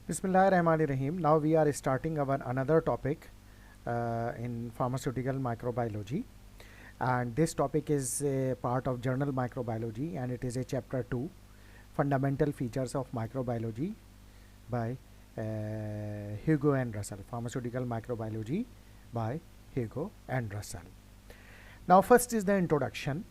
Bismillahirrahmanirrahim. Now we are starting our another topic in pharmaceutical microbiology, and this topic is a part of Journal Microbiology, and it is a chapter 2, Fundamental Features of Microbiology by Hugo and Russell. Pharmaceutical microbiology by Hugo and Russell. Now first is the introduction.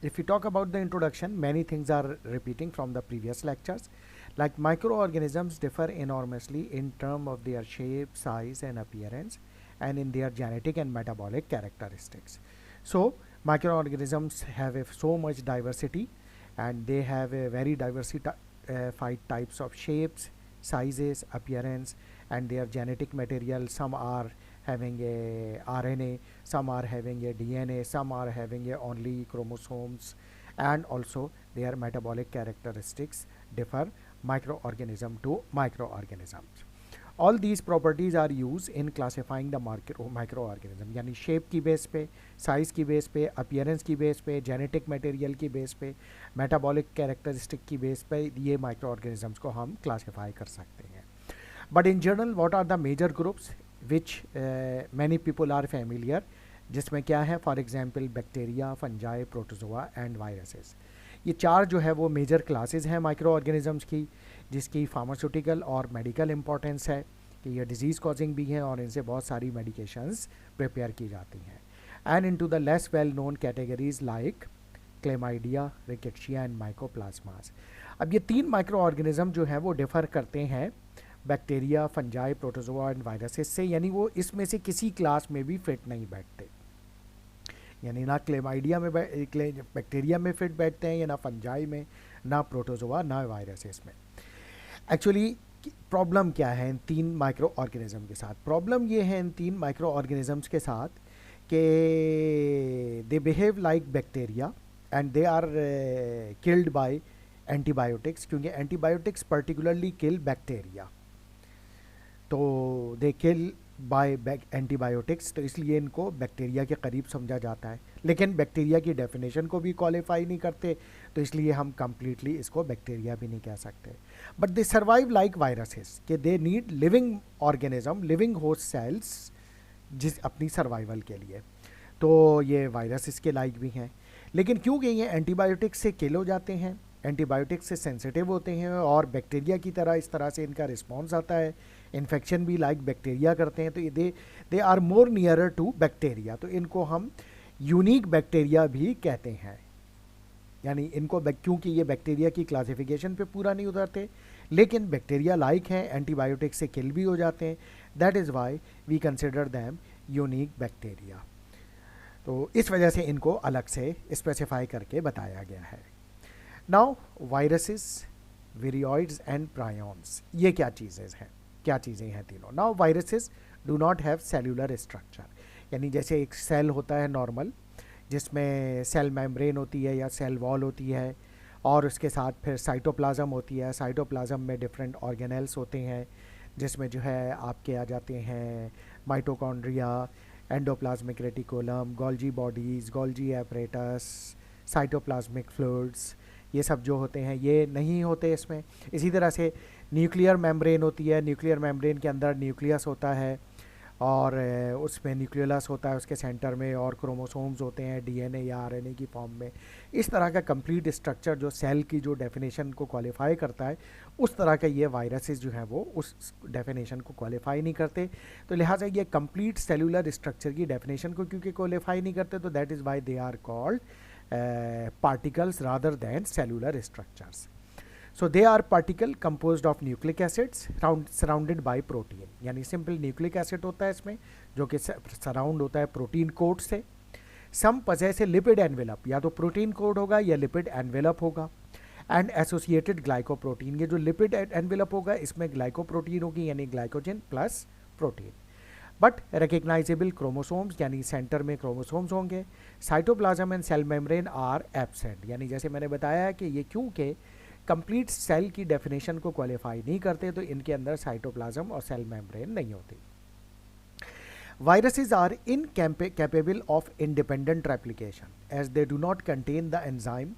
If we talk about the introduction, many things are repeating from the previous lectures. Like microorganisms differ enormously in terms of their shape, size and appearance, and in their genetic and metabolic characteristics. So microorganisms have so much diversity, and they have a very diversified types of shapes, sizes, appearance, and their genetic material. Some are having a RNA, some are having a DNA, some are having a only chromosomes, and also their metabolic characteristics differ microorganism to microorganisms. All these properties are used in classifying the microorganism, यानी shape की base पे, size की base पे, appearance की base पे, genetic material की base पे, metabolic characteristic की बेस पे ये माइक्रोऑर्गेनिजम्स को हम क्लासीफाई कर सकते हैं. But in general what are the major groups which many people are familiar, जिसमें क्या है, for example bacteria, fungi, protozoa and viruses. ये चार जो है वो मेजर क्लासेस हैं माइक्रो ऑर्गेनिजम्स की, जिसकी फार्मास्यूटिकल और मेडिकल इम्पोर्टेंस है कि ये डिजीज़ कॉजिंग भी हैं और इनसे बहुत सारी मेडिकेशंस प्रिपेयर की जाती हैं. And into the less well known categories like chlamydia, rickettsia and mycoplasmas. अब ये तीन माइक्रो ऑर्गेनिज्म जो हैं वो डिफ़र करते हैं bacteria, fungi, protozoa and viruses से, यानी वो इसमें से किसी क्लास में भी फिट नहीं बैठते. यानी ना क्लेमाइडिया में बैक्टीरिया में फिट बैठते हैं, या ना फंजाई में, ना प्रोटोजोआ, ना वायरसेस में. एक्चुअली प्रॉब्लम क्या है इन तीन माइक्रो ऑर्गेनिज्म के साथ? प्रॉब्लम ये है इन तीन माइक्रो ऑर्गेनिजम्स के साथ कि they behave like bacteria and they are killed by antibiotics, क्योंकि एंटीबायोटिक्स पर्टिकुलरली किल बैक्टीरिया. तो दे किल बाय एंटीबायोटिक्स, तो इसलिए इनको बैक्टीरिया के करीब समझा जाता है. लेकिन बैक्टीरिया की डेफिनेशन को भी क्वालिफाई नहीं करते, तो इसलिए हम कंप्लीटली इसको बैक्टीरिया भी नहीं कह सकते. But they survive like viruses, कि they need living organism, living host cells जिस अपनी सर्वाइवल के लिए. तो ये वायरसेस के लाइक भी हैं. लेकिन क्योंकि ये एंटीबायोटिक्स से किल हो जाते हैं, एंटीबायोटिक्स से सेंसिटिव होते हैं, और बैक्टीरिया की तरह इस तरह से इनका रिस्पॉन्स आता है, इन्फेक्शन भी लाइक बैक्टीरिया करते हैं, तो they are more nearer to bacteria. तो इनको हम यूनिक बैक्टीरिया भी कहते हैं. यानी इनको क्योंकि ये बैक्टीरिया की क्लासिफिकेशन पे पूरा नहीं उतरते, लेकिन बैक्टीरिया लाइक हैं, एंटीबायोटिक से किल भी हो जाते हैं. That is why we consider them unique bacteria. तो इस वजह से इनको अलग से स्पेसिफाई करके बताया गया है. नाउ वायरसेस, विरियोइड्स एंड प्रायोन्स, ये क्या चीज़ें हैं तीनों. Now viruses do not have cellular structure, यानी जैसे एक सेल होता है नॉर्मल, जिसमें सेल मेम्ब्रेन होती है या सेल वॉल होती है, और उसके साथ फिर साइटोप्लाज्म होती है. साइटोप्लाज्म में डिफरेंट ऑर्गेनेल्स होते हैं, जिसमें जो है आपके आ जाते हैं mitochondria, endoplasmic reticulum, Golgi bodies, Golgi apparatus, cytoplasmic fluids, ये सब जो होते हैं ये नहीं होते इसमें. इसी तरह से न्यूक्लियर मेम्ब्रेन होती है, न्यूक्लियर मेम्ब्रेन के अंदर न्यूक्लियस होता है, और उसमें न्यूक्लियस होता है उसके सेंटर में, और क्रोमोसोम्स होते हैं डीएनए या आरएनए की फॉर्म में. इस तरह का कंप्लीट स्ट्रक्चर जो सेल की जो डेफिनेशन को क्वालिफाई करता है, उस तरह का ये वायरसेस जो हैं वो उस डेफिनेशन को क्वालिफाई नहीं करते. तो लिहाजा ये कंप्लीट सेलुलर स्ट्रक्चर की डेफिनेशन को क्योंकि क्वालिफाई नहीं करते, तो that is why they are called particles rather than cellular structures. So they are particle composed of nucleic acids surrounded by protein, यानी सिंपल न्यूक्लिक एसिड होता है इसमें, जो कि सराउंड होता है प्रोटीन कोट से. Some possess a lipid envelope, या तो प्रोटीन कोट होगा या लिपिड एनवेलप होगा. एंड एसोसिएटेड ग्लाइकोप्रोटीन, ये जो लिपिड एनवेलप होगा इसमें ग्लाइकोप्रोटीन होगी, यानी glycogen plus protein. But recognizable chromosomes, यानी सेंटर में क्रोमोसोम्स होंगे. Cytoplasm and cell membrane are absent, यानी जैसे मैंने बताया है कि ये क्योंकि कंप्लीट सेल की डेफिनेशन को क्वालिफाई नहीं करते, तो इनके अंदर साइटोप्लाज्म और सेल मेम्ब्रेन नहीं होती. Viruses are incapable of independent replication as they do not contain the enzyme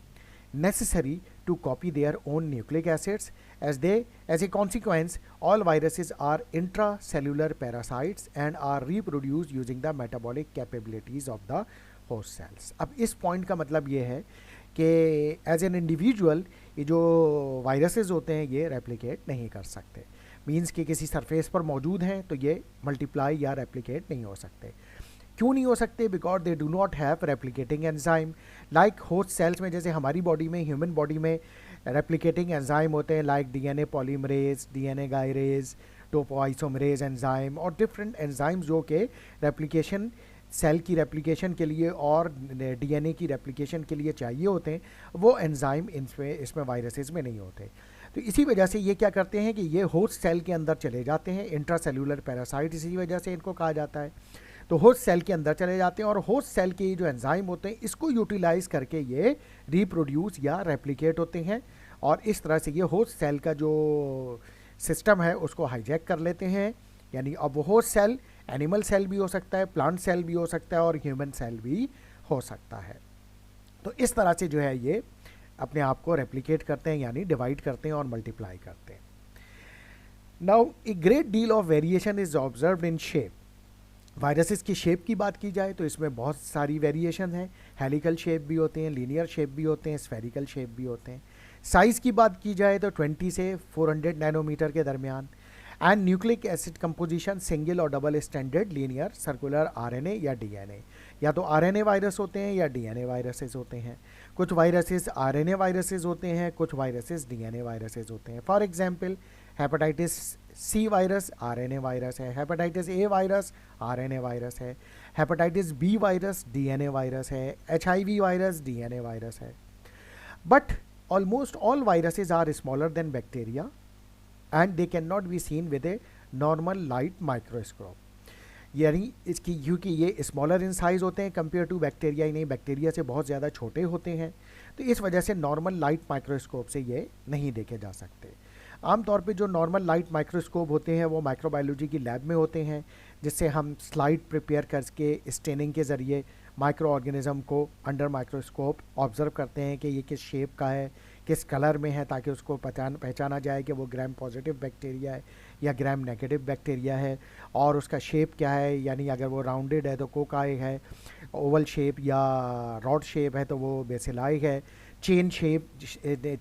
necessary to copy their own nucleic acids. As a consequence, all viruses are intracellular parasites and are reproduced using the metabolic capabilities of the host cells. अब इस point का मतलब ये है कि as an individual ये जो viruses होते हैं ये रेप्लिकेट नहीं कर सकते। मीन्स कि किसी सरफेस पर मौजूद हैं तो ये मल्टीप्लाई या रेप्लिकेट नहीं हो सकते। क्यों नहीं हो सकते? Because they do not have replicating enzyme. Like host cells में, जैसे हमारी बॉडी में, ह्यूमन बॉडी में रेप्लिकेटिंग एंजाइम होते हैं, like DNA polymerase, DNA gyrase, topoisomerase enzyme और डिफरेंट एंजाइम जो कि रेप्लिकेशन, सेल की रेप्लिकेशन के लिए और डीएनए की रेप्लिकेशन के लिए चाहिए होते हैं, वो एंजाइम इसमें वायरसेस में नहीं होते। तो इसी वजह से ये क्या करते हैं कि ये होस्ट सेल के अंदर चले जाते हैं, इंट्रासेल्यूलर पैरासाइट, इसी वजह से इनको कहा जाता है। तो होस्ट सेल के अंदर चले जाते हैं और होस्ट सेल के जो एंजाइम होते हैं इसको यूटिलाइज करके ये रिप्रोड्यूस या रेप्लिकेट होते हैं, और इस तरह से ये होस्ट सेल का जो सिस्टम है उसको हाईजैक कर लेते हैं। यानी अब वो होस्ट सेल एनिमल सेल भी हो सकता है, प्लांट सेल भी हो सकता है और ह्यूमन सेल भी हो सकता है। तो इस तरह से जो है ये अपने आप को रेप्लिकेट करते हैं, यानी डिवाइड करते हैं और मल्टीप्लाई करते हैं। Now a great deal of variation is observed in shape. Viruses की शेप की बात की जाए तो इसमें बहुत सारी वेरिएशन है। हेलिकल शेप भी होते हैं, लीनियर शेप भी होते हैं, स्फेरिकल शेप भी होते हैं। साइज़ की बात की जाए तो 20 से 400 नैनोमीटर के दरमियान। And nucleic acid composition single और double standard, linear, circular, RNA या डीएनए। या तो आरएनए वायरस होते हैं या डीएनए वायरसेस होते हैं। कुछ वायरसेस आरएनए वायरसेस होते हैं, कुछ वायरसेस डीएनए वायरसेस होते हैं। For example hepatitis C virus RNA virus है, hepatitis A virus RNA virus है, hepatitis B virus DNA virus है, एचआईवी वायरस डीएनए वायरस है। But almost all viruses are smaller than bacteria and they can not be seen with a normal light microscope. यानी इसकी क्योंकि ये smaller in size होते हैं compare to bacteria, ही नहीं bacteria से बहुत ज़्यादा छोटे होते हैं, तो इस वजह से नॉर्मल लाइट माइक्रोस्कोप से ये नहीं देखे जा सकते। आमतौर पे जो नॉर्मल लाइट माइक्रोस्कोप होते हैं वो माइक्रोबायोलॉजी की लैब में होते हैं, जिससे हम स्लाइड प्रिपेयर करके स्टेनिंग के ज़रिए माइक्रो ऑर्गेनिज्म को अंडर माइक्रोस्कोप ऑब्जर्व करते हैं कि ये किस शेप का है, किस कलर में है, ताकि उसको पहचाना जाए कि वो ग्राम पॉजिटिव बैक्टीरिया है या ग्राम नेगेटिव बैक्टीरिया है, और उसका शेप क्या है। यानी अगर वो राउंडेड है तो कोकाई है, ओवल शेप या रॉड शेप है तो वो बेसिलाई है, चेन शेप,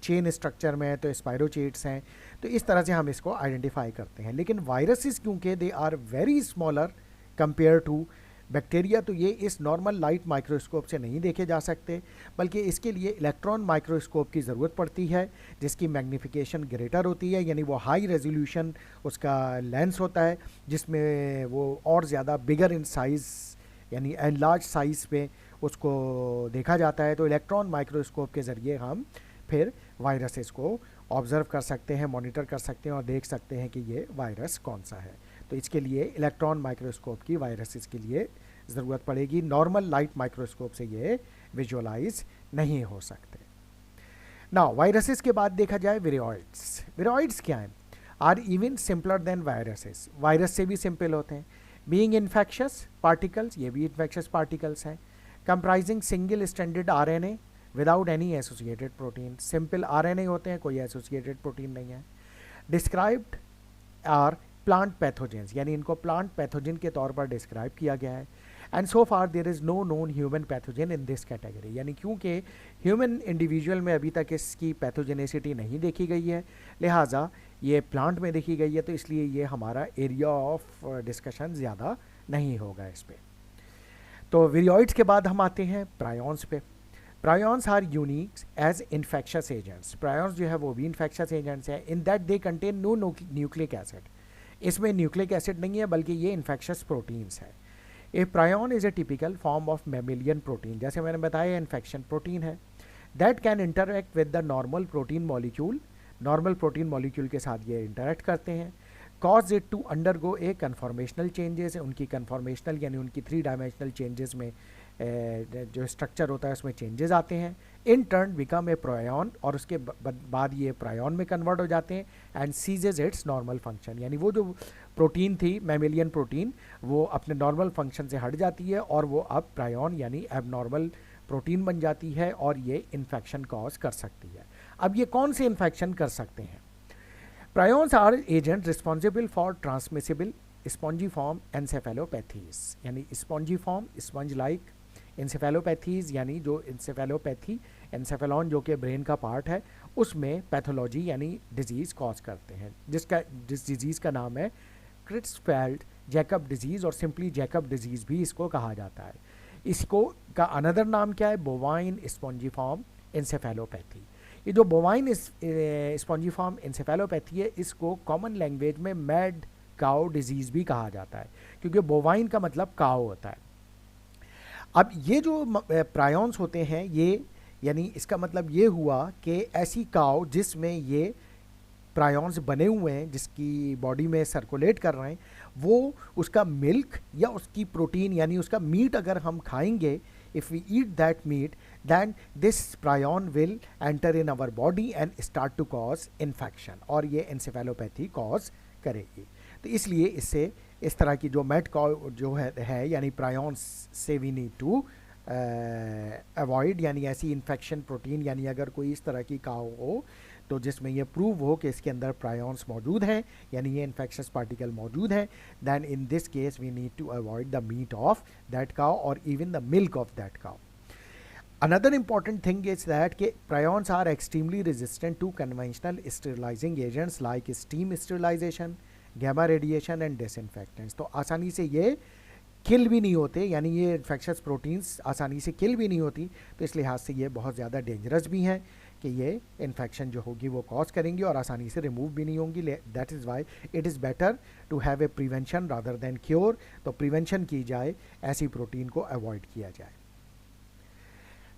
चेन स्ट्रक्चर में है तो स्पाइरोचेट्स हैं। तो इस तरह से हम इसको आइडेंटिफाई करते हैं। लेकिन वायरसेस क्योंकि they are very smaller compare to bacteria, तो ये इस नॉर्मल लाइट माइक्रोस्कोप से नहीं देखे जा सकते, बल्कि इसके लिए इलेक्ट्रॉन माइक्रोस्कोप की ज़रूरत पड़ती है, जिसकी मैग्नीफिकेशन ग्रेटर होती है। यानी वो हाई रेजोल्यूशन उसका लेंस होता है, जिसमें वो और ज़्यादा बिगर इन साइज़ यानी लार्ज साइज़ पे उसको देखा जाता है। तो इलेक्ट्रॉन माइक्रोस्कोप के ज़रिए हम फिर वायरसेस को ऑब्ज़र्व कर सकते हैं, मॉनिटर कर सकते हैं और देख सकते हैं कि ये वायरस कौन सा है। तो इसके लिए इलेक्ट्रॉन माइक्रोस्कोप की वायरसेस के लिए ज़रूरत पड़ेगी। नॉर्मल लाइट माइक्रोस्कोप से ये विजुअलाइज नहीं हो सकते। नाउ वायरसेस के बाद देखा जाए विरोइड्स। विरोइड्स क्या हैं? Are even simpler than viruses. Virus से भी सिंपल होते हैं। बीइंग इन्फेक्शस पार्टिकल्स, ये भी इन्फेक्शस पार्टिकल्स हैं। Comprising single standard RNA without any associated protein. Simple RNA होते हैं, कोई एसोसिएटेड प्रोटीन नहीं है। डिस्क्राइब्ड आर प्लांट पैथोजेंस, यानी इनको प्लांट पैथोजन के तौर पर डिस्क्राइब किया गया है। And so far there is no known human pathogen in this category. यानी क्योंकि ह्यूमन इंडिविजुअल में अभी तक इसकी पैथोजेनेसिटी नहीं देखी गई है, लिहाजा ये प्लांट में देखी गई है, तो इसलिए ये हमारा एरिया ऑफ डिस्कशन ज़्यादा नहीं होगा इस पर। तो विरोइड्स के बाद हम आते हैं प्रायॉन्स पे। Prions are unique as infectious agents. Prions जो है वो भी इन्फेक्शस एजेंट्स हैं, in that they contain no nucleic acid. इसमें न्यूक्लिक एसिड नहीं है, बल्कि ये इन्फेक्शस प्रोटीन्स है। A prion is a typical form of mammalian protein, जैसे मैंने बताया इन्फेक्शन प्रोटीन है, that can interact with the normal protein molecule. Normal protein molecule के साथ ये इंटरैक्ट करते हैं। Cause it to undergo A conformational changes. उनकी कन्फॉर्मेशनल यानी उनकी 3 डायमेंशनल चेंजेस में जो स्ट्रक्चर होता है उसमें चेंजेस आते हैं। इन टर्न बिकम ए प्रायॉन, और उसके बाद ये प्रायॉन में कन्वर्ट हो जाते हैं एंड सीजेज इट्स नॉर्मल फंक्शन। यानी वो जो प्रोटीन थी मैमेलियन प्रोटीन, वो अपने नॉर्मल फंक्शन से हट जाती है और वो अब प्रायॉन यानी एबनॉर्मल प्रोटीन बन जाती है और ये इन्फेक्शन कॉज कर सकती है। अब ये कौन से इन्फेक्शन कर सकते हैं? Prions are agent responsible for transmissible spongiform encephalopathies, यानी स्पॉन्जीफॉर्म स्पंज लाइक इंसेफेलोपैथीज, यानी जो इंसेफेलोपैथी एनसेफेलॉन जो कि ब्रेन का पार्ट है उसमें पैथोलॉजी यानी डिजीज़ कॉज करते हैं, जिस डिजीज़ का नाम है क्रिट्सफेल्ड जैकब डिजीज़ और सिंपली जैकब डिजीज़ भी इसको कहा जाता है। इसको का अनदर नाम क्या है? Bovine spongiform encephalopathy. ये जो बोवाइन स्पॉन्जीफॉर्म इंसेफेलोपैथी है इसको कॉमन लैंग्वेज में मैड काउ डिजीज़ भी कहा जाता है, क्योंकि बोवाइन का मतलब काउ होता है। अब ये जो प्रायोन्स होते हैं ये, यानी इसका मतलब ये हुआ कि ऐसी काउ जिसमें ये प्रायोन्स बने हुए हैं, जिसकी बॉडी में सर्कुलेट कर रहे हैं, वो उसका मिल्क या उसकी प्रोटीन यानी उसका मीट अगर हम खाएंगे, if we eat that meat, then this prion will enter in our body and start to cause infection, और ये encephalopathy cause करेगी। तो इसलिए इससे इस तरह की जो मेट काउ जो है यानी प्रायोन्स से वी नीड टू अवॉइड, यानी ऐसी इन्फेक्शन प्रोटीन, यानी अगर कोई इस तरह की काउ हो तो जिसमें ये प्रूव हो कि इसके अंदर प्रायोन्स मौजूद हैं यानी ये इन्फेक्शस पार्टिकल मौजूद हैं, then in this case we need to avoid the meat of that cow और even the milk of that cow. Another important thing is that prions are extremely resistant to conventional sterilizing agents like steam sterilization, gamma radiation and disinfectants। तो आसानी से ये किल भी नहीं होते, यानी ये इन्फेक्शस प्रोटीन्स आसानी से किल भी नहीं होती, तो इस लिहाज से ये बहुत ज़्यादा डेंजरस भी हैं कि ये इन्फेक्शन जो होगी वो कॉज करेंगी और आसानी से रिमूव भी नहीं होंगी। That is why it is better to have a prevention rather than cure. तो प्रिवेंशन की जाए, ऐसी प्रोटीन को अवॉइड किया जाए।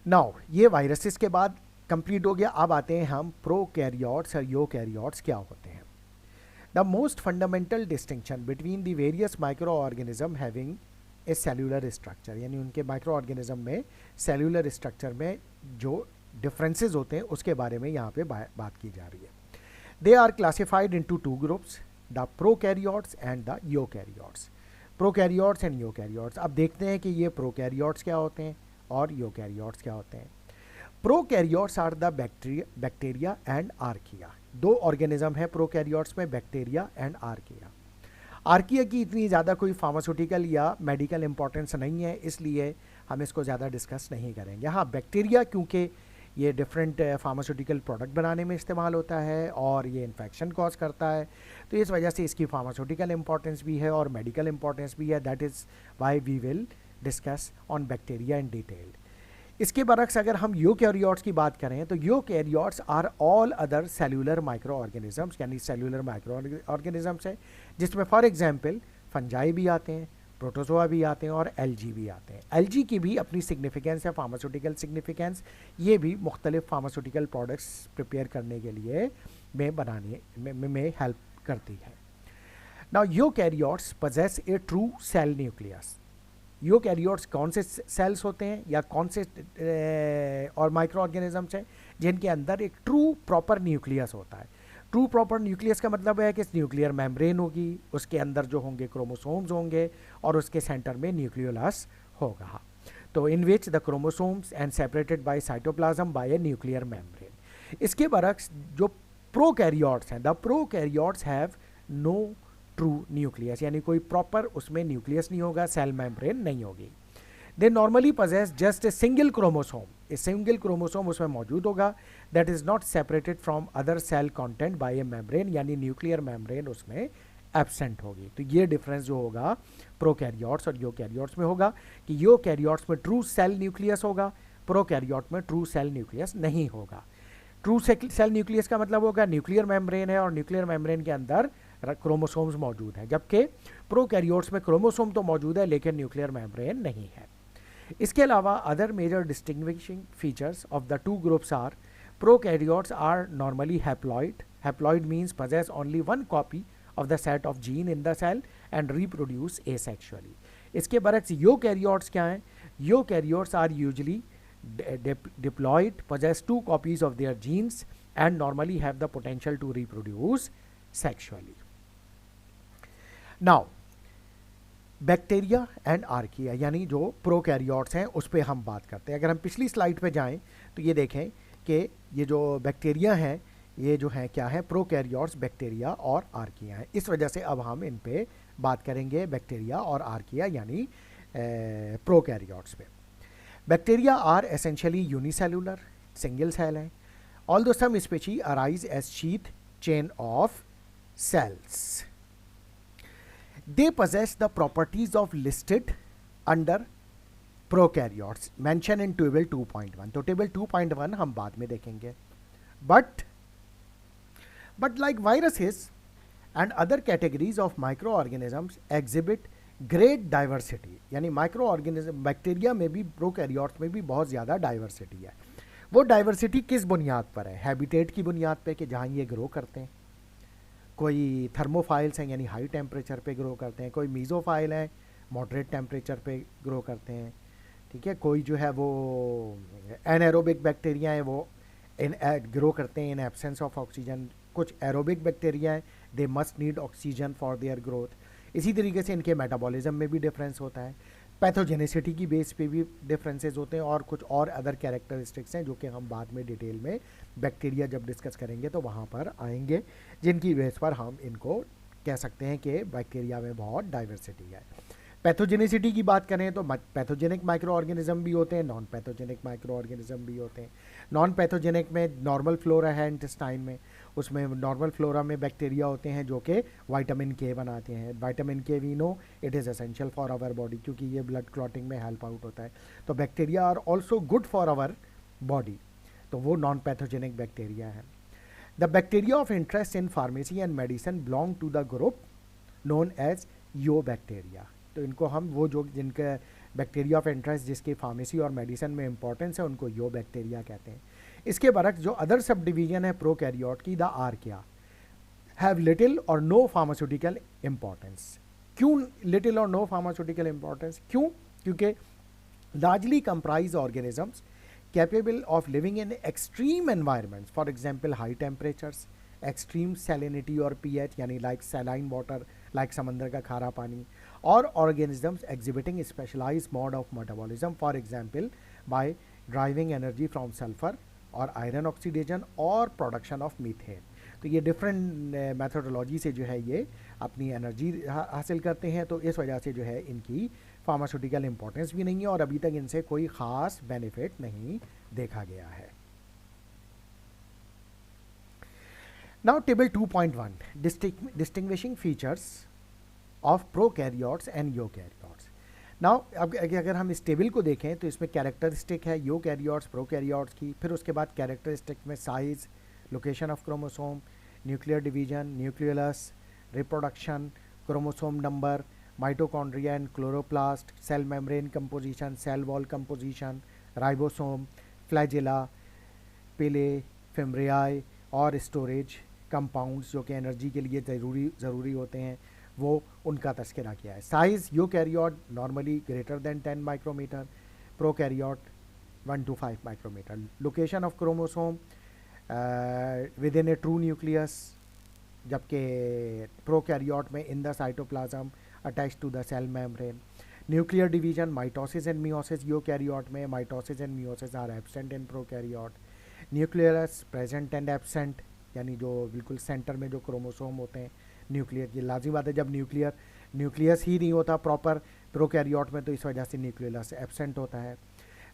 नाउ ये वायरसेस के बाद कंप्लीट हो गया। अब आते हैं हम प्रोकैरियोट्स और यूकैरियोट्स क्या होते हैं। The most fundamental distinction between the various micro organism having a cellular structure, यानी उनके माइक्रो ऑर्गेनिज्म में सेल्यूलर स्ट्रक्चर में जो डिफरेंसेस होते हैं उसके बारे में यहाँ पे बात की जा रही है। They are classified into two groups, the prokaryotes and the eukaryotes. Prokaryotes and eukaryotes. अब देखते हैं कि ये प्रोकैरियोट्स क्या होते हैं और यूकैरियोट्स क्या होते हैं। Prokaryotes are the bacteria and archaea. दो ऑर्गेनिज्म है प्रोकैरियोट्स में, बैक्टीरिया एंड आर्किया। आर्किया की इतनी ज़्यादा कोई फार्मास्यूटिकल या मेडिकल इंपॉर्टेंस नहीं है, इसलिए हम इसको ज़्यादा डिस्कस नहीं करेंगे। हाँ, बैक्टीरिया क्योंकि ये डिफरेंट फार्मास्यूटिकल प्रोडक्ट बनाने में इस्तेमाल होता है और ये इन्फेक्शन कॉज करता है, तो इस वजह से इसकी फार्मास्यूटिकल इंपॉर्टेंस भी है और मेडिकल इंपॉर्टेंस भी है। That is why we will discuss on bacteria in detail. इसके बरक्स अगर हम यूकैरियोट्स की बात करें तो eukaryotes are all other cellular micro organisms, यानी सेल्यूलर माइक्रो ऑर्गेनिजम्स है जिसमें फॉर एग्जांपल फंजाई भी आते हैं, प्रोटोजोआ भी आते हैं और एलजी भी आते हैं। एलजी की भी अपनी सिग्निफिकेंस है, फार्मास्यूटिकल सिग्निफिकेंस, ये भी मुख्तलिफ फार्मास्यूटिकल प्रोडक्ट्स प्रिपेयर करने के लिए में हेल्प करती है। नाउ यूकैरियोट्स पजेस ए ट्रू सेल न्यूक्लियस। यूकैरियोट्स कौन से सेल्स होते हैं या कौन से और माइक्रो ऑर्गेनिजम्स हैं जिनके अंदर एक ट्रू प्रॉपर न्यूक्लियस होता है। ट्रू प्रॉपर न्यूक्लियस का मतलब है कि न्यूक्लियर मेम्ब्रेन होगी, उसके अंदर जो होंगे क्रोमोसोम्स होंगे और उसके सेंटर में न्यूक्लियोलस होगा, तो in which the chromosomes and separated by cytoplasm by a nuclear membrane. इसके बरक्स जो प्रोकैरियोट्स हैं, the prokaryotes have no true nucleus, यानी कोई प्रॉपर उसमें न्यूक्लियस नहीं होगा, सेल मेम्ब्रेन नहीं होगी। They normally possess just a single chromosome, a single chromosome उसमें मौजूद होगा, that is not separated from other cell content by a membrane, यानी न्यूक्लियर मेम्ब्रेन उसमें एब्सेंट होगी। तो ये डिफरेंस जो होगा प्रोकैरियोट्स और यूकैरियोट्स में होगा कि यूकैरियोट्स में ट्रू सेल न्यूक्लियस होगा, प्रोकैरियोट में ट्रू सेल न्यूक्लियस नहीं होगा। ट्रू सेल न्यूक्लियस का मतलब होगा न्यूक्लियर मेम्ब्रेन है और न्यूक्लियर मेम्ब्रेन के अंदर क्रोमोसोम्स मौजूद हैं, जबकि प्रोकैरियोट्स में क्रोमोसोम तो मौजूद है लेकिन न्यूक्लियर मेम्ब्रेन नहीं है। इसके अलावा other major distinguishing features of the two groups are prokaryotes are normally haploid. Haploid means possess only one copy of the set of gene in the cell and reproduce asexually। इसके बरक्स eukaryotes क्या हैं? Eukaryotes are usually diploid, possess two copies of their genes and normally have the potential to reproduce sexually। Now bacteria and archaea, यानी जो prokaryotes हैं उस पर हम बात करते हैं। अगर हम पिछली स्लाइड पे जाएं तो ये देखें कि ये जो बैक्टीरिया हैं ये जो है क्या है, प्रोकैरियोट्स, बैक्टीरिया और आर्किया हैं। इस वजह से अब हम इन पे बात करेंगे, बैक्टीरिया और आर्किया यानी प्रोकैरियोट्स पे। Bacteria are essentially unicellular, single cell हैं, although some species arise as sheath chain of cells. They possess the properties of listed under prokaryotes mentioned in table 2.1. तो टेबल 2.1 हम बाद में देखेंगे। But like viruses and other categories of microorganisms exhibit great diversity, यानी micro organism, bacteria में भी, prokaryotes में भी बहुत ज़्यादा डाइवर्सिटी है। वो डाइवर्सिटी किस बुनियाद पर है? हैबिटेट की बुनियाद पे कि जहाँ ये ग्रो करते हैं। कोई थर्मोफाइल्स हैं यानी हाई टेम्परेचर पे ग्रो करते हैं, कोई मीज़ोफाइल हैं मॉडरेट टेम्परेचर पे ग्रो करते हैं, ठीक है। कोई जो है वो एनएरोबिक बैक्टीरिया हैं, वो इन ग्रो करते हैं इन एब्सेंस ऑफ ऑक्सीजन। कुछ एरोबिक बैक्टीरिया हैं, they must need oxygen for their growth. इसी तरीके से इनके मेटाबॉलिज्म में भी डिफरेंस होता है, पैथोजेनिसिटी की बेस पे भी डिफरेंसेस होते हैं, और कुछ और अदर कैरेक्टरिस्टिक्स हैं जो कि हम बाद में डिटेल में बैक्टीरिया जब डिस्कस करेंगे तो वहाँ पर आएंगे, जिनकी बेस पर हम इनको कह सकते हैं कि बैक्टीरिया में बहुत डाइवर्सिटी है। पैथोजेनिसिटी की बात करें तो पैथोजेनिक माइक्रो ऑर्गेनिज्म भी होते हैं, नॉन पैथोजेनिक माइक्रो ऑर्गेनिज्म भी होते हैं। नॉन पैथोजेनिक में नॉर्मल फ्लोरा है इंटेस्टाइन में, उसमें नॉर्मल फ्लोरा में बैक्टीरिया होते हैं जो कि विटामिन के बनाते हैं। Vitamin K we know it is essential for our body, क्योंकि ये ब्लड क्लॉटिंग में हेल्प आउट होता है। तो bacteria are also good for our body, तो वो नॉन पैथोजेनिक बैक्टीरिया है। The bacteria of interest in pharmacy and medicine belong to the group known as eubacteria. तो इनको हम वो जो जिनके बैक्टीरिया ऑफ इंटरेस्ट जिसकी फार्मेसी और मेडिसिन में इंपॉर्टेंस है उनको यो बैक्टीरिया कहते हैं। इसके बरक्स जो अदर सब डिवीजन है प्रोकैरियोट की, द आर्किया, हैव लिटिल और नो फार्मास्यूटिकल इंपॉर्टेंस। क्यों लिटिल और नो फार्मास्यूटिकल इंपॉर्टेंस? क्यों? क्योंकि largely comprise organisms capable of living in extreme environments, for example high temperatures, extreme salinity और pH यानी like saline water, like समंदर का खारा पानी, और organisms exhibiting specialized mode of metabolism, for example by deriving energy from sulfur और iron oxidation और production of methane। तो ये डिफरेंट मेथोडोलॉजी से जो है ये अपनी एनर्जी हासिल करते हैं, तो इस वजह से जो है इनकी फार्मास्यूटिकल इंपॉर्टेंस भी नहीं है और अभी तक इनसे कोई ख़ास बेनिफिट नहीं देखा गया है। Now table 2.1 distinguishing features of prokaryotes and eukaryotes. Now अब अगर हम इस टेबल को देखें तो इसमें कैरेक्टरिस्टिक है यूकैरियोट्स, प्रोकैरियोट्स की, फिर उसके बाद कैरेक्टरिस्टिक में size, location of chromosome, nuclear division, nucleus, reproduction, chromosome number, mitochondria and chloroplast, cell membrane composition, cell wall composition, ribosome, flagella, pili, fimbriae और स्टोरेज कंपाउंड्स जो कि एनर्जी के लिए ज़रूरी होते हैं, वो उनका तस्करा किया है। Size eukaryote normally greater than 10 micrometer, prokaryote 1 to 5 micrometer. Location of chromosome within a true nucleus, जबकि प्रोकैरियोट में in the cytoplasm attach to the cell membrane. Nuclear division mitosis and meiosis, eukaryote में mitosis and meiosis are absent in prokaryote. Nucleus present and absent, यानी जो बिल्कुल centre में जो chromosome होते हैं न्यूक्लियर, ये लाजिम बात है जब न्यूक्लियस ही नहीं होता प्रॉपर प्रोकैरियोट में, तो इस वजह से न्यूक्लियस एब्सेंट होता है।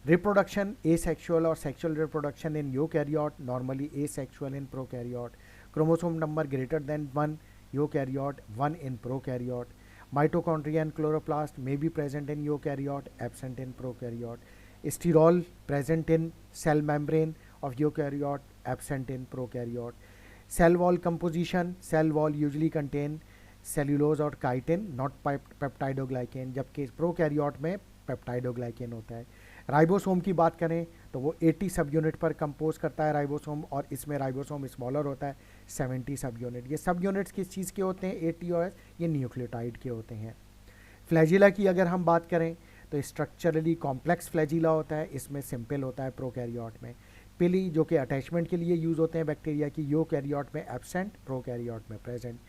रिप्रोडक्शन एसेक्सुअल और sexual reproduction in eukaryote, normally asexual in prokaryote. Chromosome number greater than 1 eukaryote, 1 in prokaryote. Mitochondria and chloroplast may be present in eukaryote, absent in prokaryote. Sterol present in cell membrane of eukaryote, absent in prokaryote. Cell wall composition, cell wall usually contain cellulose और chitin, not peptidoglycan, जबकि prokaryote में peptidoglycan होता है। Ribosome की बात करें तो वो 80 सब यूनिट पर कंपोज करता है राइबोसोम, और इसमें राइबोसोम स्मॉलर होता है 70 सब यूनिट। ये सब यूनिट्स किस चीज़ के होते हैं? 80 और ये न्यूक्लियोटाइड के होते हैं। फ्लैजिला की अगर हम बात करें तो स्ट्रक्चरली कॉम्प्लेक्स फ्लैजिला होता है, इसमें सिंपल होता है प्रोकैरियोट में। पिली जो कि अटैचमेंट के लिए यूज़ होते हैं बैक्टीरिया की, यूकैरियोट में एब्सेंट, प्रोकैरियोट में प्रेजेंट।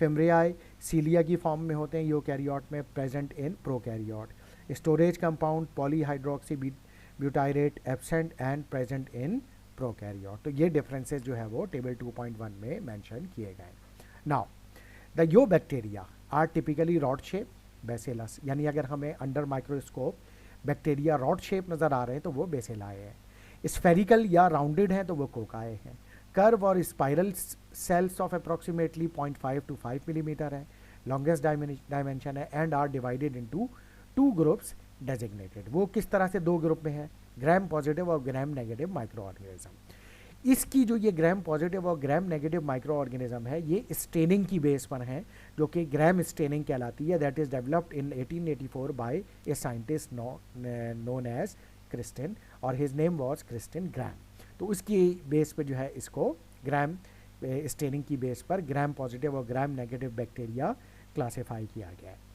फिमरियाई सीलिया की फॉर्म में होते हैं यूकैरियोट में, present in prokaryote. Storage compound polyhydroxy butyrate absent and present in prokaryote. तो ये डिफरेंसेस जो है वो टेबल 2.1 में मेंशन किए गए। Now the eubacteria are typically rod shape bacillus, यानी अगर हमें under microscope bacteria rod shape नज़र आ रहे हैं तो वो बेसिलाए हैं। स्फेरिकल या राउंडेड हैं तो वो कोकाए हैं। कर्व और spiral cells of approximately 0.5 to 5 millimeter है, लॉन्गेस्ट डायमेंशन है, and are divided into 2 groups designated. वो किस तरह से 2 ग्रुप में है, ग्राम पॉजिटिव और ग्राम नेगेटिव माइक्रो ऑर्गेनिज्म। इसकी जो ये ग्राम पॉजिटिव और ग्राम नेगेटिव माइक्रो ऑर्गेनिज्म है ये स्टेनिंग की बेस पर है, जो कि ग्राम स्टेनिंग कहलाती है, that is developed in 1884 by a scientist known as Christian, और his name was Christian Gram. तो उसकी बेस पे जो है इसको ग्राम स्टेनिंग की बेस पर ग्राम पॉजिटिव और ग्राम नेगेटिव बैक्टीरिया क्लासिफाई किया गया है।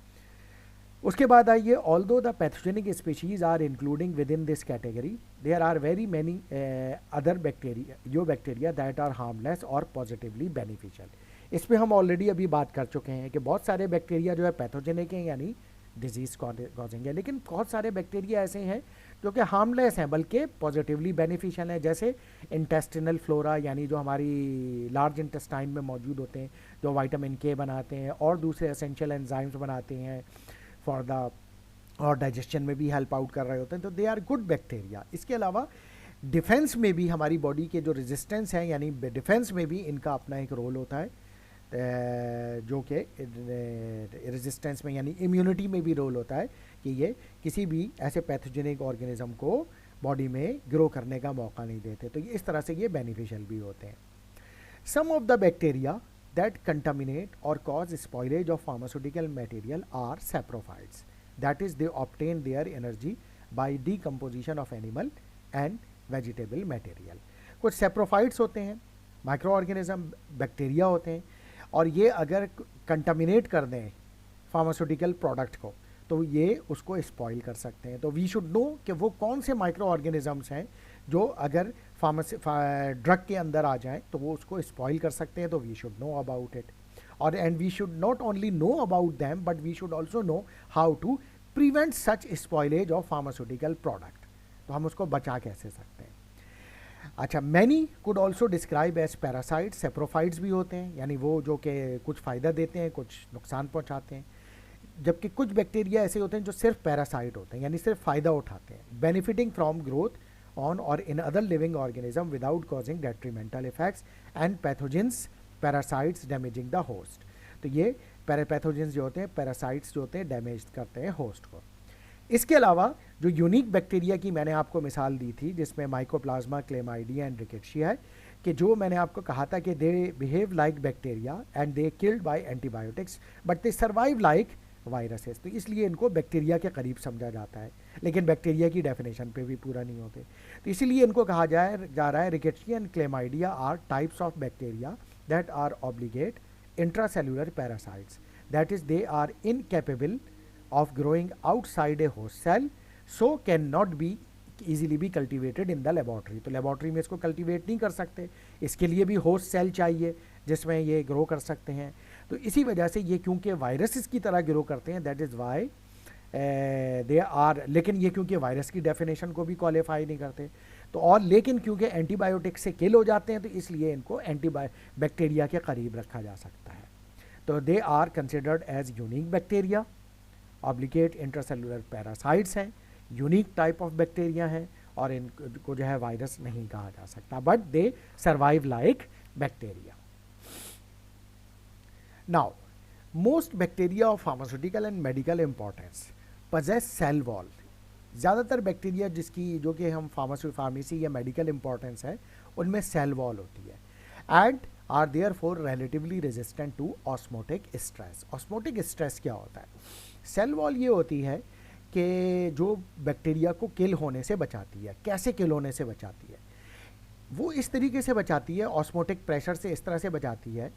उसके बाद आइए, although the pathogenic species are including with in this category, there are very many other bacteria that are harmless और पॉजिटिवली बेनिफिशियल। इस पर हम ऑलरेडी अभी बात कर चुके हैं कि बहुत सारे बैक्टीरिया जो है पैथोजेनिक हैं यानी डिजीज कॉजिंग है, लेकिन बहुत सारे बैक्टीरिया ऐसे हैं जो कि हार्मलेस हैं बल्कि पॉजिटिवली बेनिफिशियल हैं, जैसे इंटेस्टिनल फ्लोरा यानी जो हमारी लार्ज इंटेस्टाइन में मौजूद होते हैं, जो विटामिन के बनाते हैं और दूसरे एसेंशियल एंजाइम्स बनाते हैं फॉर द और डाइजेशन में भी हेल्प आउट कर रहे होते हैं, तो दे आर गुड बैक्टीरिया। इसके अलावा डिफेंस में भी हमारी बॉडी के जो रेजिस्टेंस है यानी डिफेंस में भी इनका अपना एक रोल होता है, जो कि रेजिस्टेंस में यानी इम्यूनिटी में भी रोल होता है कि ये किसी भी ऐसे पैथोजेनिक ऑर्गेनिज्म को बॉडी में ग्रो करने का मौका नहीं देते, तो इस तरह से ये बेनिफिशियल भी होते हैं। Some of the bacteria that contaminate or cause spoilage of pharmaceutical material are saprophytes, that is they obtain their energy by decomposition of animal and vegetable material। कुछ saprophytes होते हैं, माइक्रो ऑर्गेनिज्म बैक्टीरिया होते हैं, और ये अगर contaminate कर दें फार्मास्यूटिकल प्रोडक्ट को तो ये उसको स्पॉइल कर सकते हैं। तो वी शुड नो कि वो कौन से माइक्रो ऑर्गेनिजम्स हैं जो अगर ड्रग के अंदर आ जाएं तो वो उसको स्पॉइल कर सकते हैं, तो we should know about it. और and we should not only know about them but we should also know how to prevent such spoilage of pharmaceutical product, तो हम उसको बचा कैसे सकते हैं। अच्छा, many could also describe as parasites, saprophytes भी होते हैं यानी वो जो कि कुछ फ़ायदा देते हैं कुछ नुकसान पहुंचाते हैं, जबकि कुछ बैक्टीरिया ऐसे होते हैं जो सिर्फ पैरासाइट होते हैं यानी सिर्फ फ़ायदा उठाते हैं, benefiting from growth on or in other living organism without causing detrimental effects and pathogens parasites damaging the host। तो ये पैथोजेंस जो होते हैं पैरासाइट्स जो होते हैं डैमेज करते हैं होस्ट को। इसके अलावा जो यूनिक बैक्टीरिया की मैंने आपको मिसाल दी थी जिसमें माइकोप्लाज्मा क्लेमाइडिया एंड रिकेट्शिया है, कि जो मैंने आपको कहा था कि they behave like bacteria and they killed by antibiotics but they survive like viruses, तो इसलिए इनको बैक्टीरिया के करीब समझा जाता है, लेकिन बैक्टीरिया की डेफिनेशन पे भी पूरा नहीं होते, तो इसीलिए इनको कहा जा रहा है rickettsia and chlamydia are types of bacteria that are obligate intracellular parasites, that is they are incapable of growing outside a host cell so can not be easily be cultivated in the laboratory. तो laboratory में इसको cultivate नहीं कर सकते, इसके लिए भी host cell चाहिए जिसमें ये ग्रो कर सकते हैं। तो इसी वजह से ये क्योंकि वायरसेस की तरह ग्रो करते हैं that is why they are, लेकिन ये क्योंकि वायरस की डेफिनेशन को भी क्वालिफाई नहीं करते, तो और लेकिन क्योंकि एंटीबायोटिक से किल हो जाते हैं तो इसलिए इनको बैक्टीरिया के करीब रखा जा सकता है। तो they are considered as unique bacteria, obligate intracellular parasites हैं, यूनिक टाइप ऑफ बैक्टीरिया हैं और इनको जो है वायरस नहीं कहा जा सकता but they survive like bacteria. Now most bacteria of pharmaceutical and medical importance possess cell wall. ज़्यादातर बैक्टीरिया जिसकी जो कि हम फार्मेसी या मेडिकल इंपॉर्टेंस है उनमें सेल वॉल होती है and are therefore relatively resistant to osmotic stress. Osmotic stress क्या होता है? सेल वॉल ये होती है कि जो बैक्टीरिया को किल होने से बचाती है। कैसे किल होने से बचाती है? वो इस तरीके से बचाती है, ऑस्मोटिक प्रेशर से इस तरह से बचाती है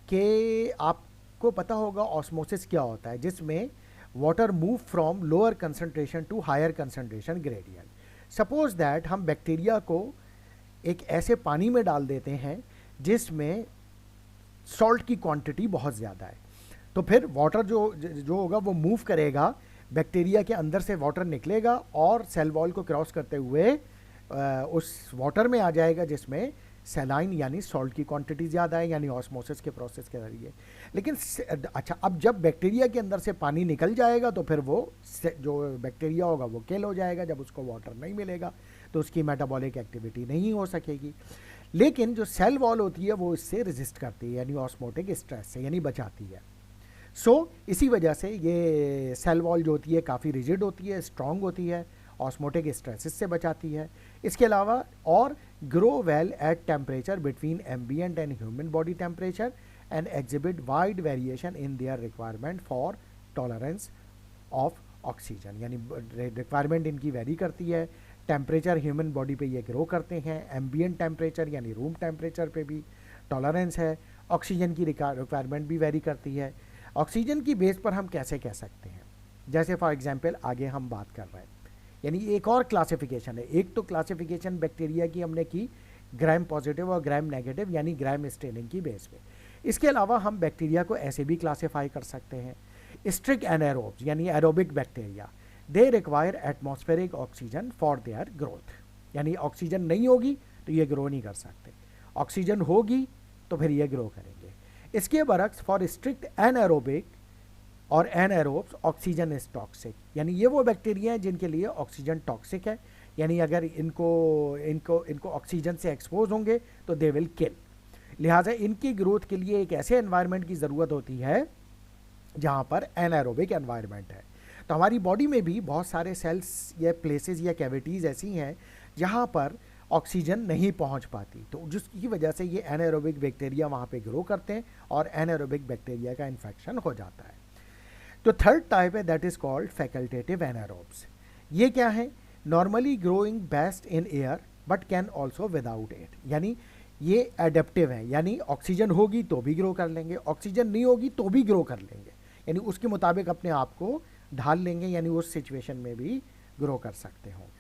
कि आपको पता होगा ऑस्मोसिस क्या होता है, जिसमें water move from lower concentration to higher concentration gradient. Suppose that हम बैक्टीरिया को एक ऐसे पानी में डाल देते हैं जिसमें सॉल्ट की क्वांटिटी बहुत ज़्यादा है, तो फिर वाटर जो होगा वो मूव करेगा, बैक्टीरिया के अंदर से वाटर निकलेगा और सेल वॉल को क्रॉस करते हुए उस वाटर में आ जाएगा जिसमें सैलाइन यानी सॉल्ट की क्वांटिटी ज़्यादा है, यानी ऑस्मोसिस के प्रोसेस के जरिए। लेकिन अच्छा, अब जब बैक्टीरिया के अंदर से पानी निकल जाएगा तो फिर वो जो बैक्टीरिया होगा वो किल हो जाएगा, जब उसको वाटर नहीं मिलेगा तो उसकी मेटाबॉलिक एक्टिविटी नहीं हो सकेगी। लेकिन जो सेल वॉल होती है वो इससे रेजिस्ट करती है, यानी ऑस्मोटिक स्ट्रेस से, यानी बचाती है। इसी वजह से ये सेल वॉल जो होती है काफ़ी रिजिड होती है, स्ट्रांग होती है, ऑस्मोटिक स्ट्रेसेस से बचाती है। इसके अलावा और grow well at temperature between ambient and human body temperature and exhibit wide variation in their requirement for tolerance of oxygen, यानी रिक्वायरमेंट इनकी वेरी करती है। टेम्परेचर ह्यूमन बॉडी पे ये ग्रो करते हैं, एम्बियंट टेम्परेचर यानी रूम टेम्परेचर पे भी टॉलरेंस है। ऑक्सीजन की रिक्वायरमेंट भी वेरी करती है। ऑक्सीजन की बेस पर हम कैसे कह सकते हैं, जैसे फॉर एग्जांपल आगे हम बात कर रहे हैं, यानी एक और क्लासिफिकेशन है। एक तो क्लासिफिकेशन बैक्टीरिया की हमने की ग्राम पॉजिटिव और ग्राम नेगेटिव यानी ग्राम स्टेनिंग की बेस पे। इसके अलावा हम बैक्टीरिया को ऐसे भी क्लासिफाई कर सकते हैं, स्ट्रिक्ट एनारोब्स यानी aerobic bacteria, they require atmospheric oxygen for their growth, यानी ऑक्सीजन नहीं होगी तो ये ग्रो नहीं कर सकते, ऑक्सीजन होगी तो फिर ये ग्रो करेंगे। इसके बरक्स फॉर स्ट्रिक्ट एनएरोबिक और एनएरोब्स ऑक्सीजन इज टॉक्सिक, यानी ये वो बैक्टीरिया हैं जिनके लिए ऑक्सीजन टॉक्सिक है, यानी अगर इनको ऑक्सीजन से एक्सपोज होंगे तो दे विल किल। लिहाजा इनकी ग्रोथ के लिए एक ऐसे एनवायरनमेंट की ज़रूरत होती है जहाँ पर एनएरोबिक एनवायरनमेंट है। तो हमारी बॉडी में भी बहुत सारे सेल्स या प्लेसेस या कैविटीज़ ऐसी हैं जहाँ पर ऑक्सीजन नहीं पहुंच पाती, तो जिसकी वजह से ये एनाएरोबिक बैक्टीरिया वहाँ पे ग्रो करते हैं और एनाएरोबिक बैक्टीरिया का इन्फेक्शन हो जाता है। तो थर्ड टाइप है दैट इज़ कॉल्ड फैकल्टेटिव एनाएरोब्स। ये क्या है? Normally growing best in air but can also without it, यानी ये एडेप्टिव है, यानी ऑक्सीजन होगी तो भी ग्रो कर लेंगे, ऑक्सीजन नहीं होगी तो भी ग्रो कर लेंगे, यानी उसके मुताबिक अपने आप को ढाल लेंगे, यानी उस सिचुएशन में भी ग्रो कर सकते होंगे।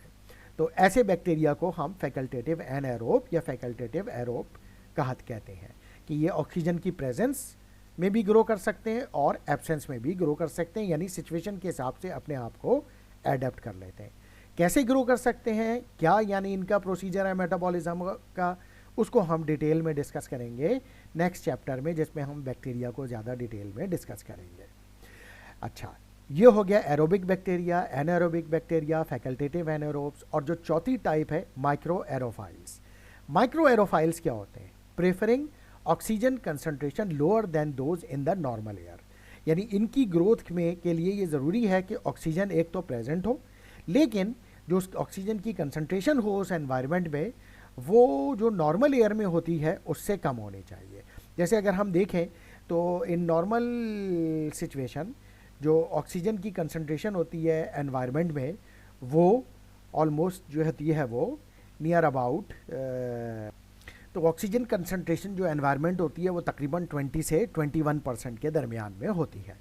तो ऐसे बैक्टीरिया को हम फैकल्टेटिव एनाएरोब या फैकल्टेटिव एरोब कहते हैं कि ये ऑक्सीजन की प्रेजेंस में भी ग्रो कर सकते हैं और एब्सेंस में भी ग्रो कर सकते हैं, यानी सिचुएशन के हिसाब से अपने आप को एडेप्ट कर लेते हैं। कैसे ग्रो कर सकते हैं, क्या यानी इनका प्रोसीजर है मेटाबॉलिज्म का, उसको हम डिटेल में डिस्कस करेंगे नेक्स्ट चैप्टर में, जिसमें हम बैक्टीरिया को ज़्यादा डिटेल में डिस्कस करेंगे। अच्छा, ये हो गया एरोबिक बैक्टीरिया, एनाएरोबिक बैक्टीरिया, फैकल्टेटिव एनाएरोब्स। और जो चौथी टाइप है माइक्रो एरोफाइल्स। माइक्रो एरोफाइल्स क्या होते हैं? Preferring oxygen concentration lower than those in the normal air, यानी इनकी ग्रोथ में के लिए ये ज़रूरी है कि ऑक्सीजन एक तो प्रेजेंट हो, लेकिन जो ऑक्सीजन की कंसंट्रेशन हो उस एनवायरनमेंट में वो जो नॉर्मल एयर में होती है उससे कम होनी चाहिए। जैसे अगर हम देखें तो इन नॉर्मल सिचुएशन जो ऑक्सीजन की कंसंट्रेशन होती है एनवायरनमेंट में वो ऑलमोस्ट जो होती है वो नियर अबाउट, तो ऑक्सीजन कंसंट्रेशन जो एनवायरनमेंट होती है वो तकरीबन 20 से 21% के दरमियान में होती है।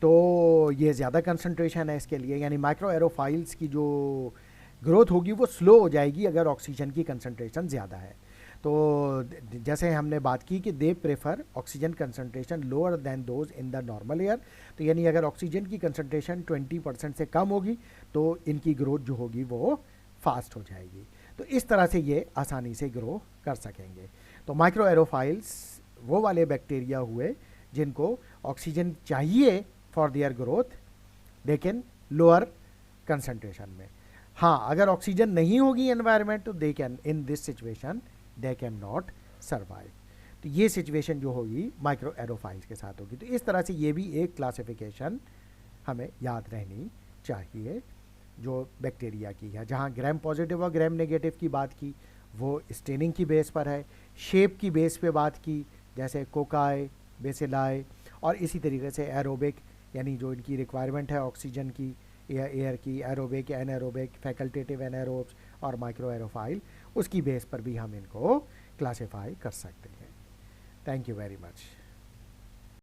तो ये ज़्यादा कंसंट्रेशन है इसके लिए, यानी माइक्रो एरोफाइल्स की जो ग्रोथ होगी वो स्लो हो जाएगी अगर ऑक्सीजन की कंसंट्रेशन ज़्यादा है। तो जैसे हमने बात की कि they prefer oxygen concentration lower than those in the normal air, तो यानी अगर ऑक्सीजन की कंसंट्रेशन 20% से कम होगी तो इनकी ग्रोथ जो होगी वो फास्ट हो जाएगी। तो इस तरह से ये आसानी से ग्रो कर सकेंगे। तो माइक्रो एरोफाइल्स वो वाले बैक्टीरिया हुए जिनको ऑक्सीजन चाहिए फॉर देयर ग्रोथ लेकिन लोअर कंसंट्रेशन में। हाँ, अगर ऑक्सीजन नहीं होगी एनवायरनमेंट तो they can in this situation they can not survive. तो ये सिचुएशन जो होगी माइक्रो एरोफाइल्स के साथ होगी। तो इस तरह से ये भी एक क्लासिफिकेशन हमें याद रहनी चाहिए जो बैक्टीरिया की है। जहाँ ग्राम पॉजिटिव और ग्राम नेगेटिव की बात की वो स्टेनिंग की बेस पर है, शेप की बेस पे बात की जैसे कोकाई, बेसिलाई, और इसी तरीके से एरोबिक यानी जो इनकी रिक्वायरमेंट है ऑक्सीजन की या एयर की, एरोबिक, एनाएरोबिक, फैकल्टेटिव एनाएरोब्स और माइक्रो एरोफाइल, उसकी बेस पर भी हम इनको क्लासिफाई कर सकते हैं। Thank you very much.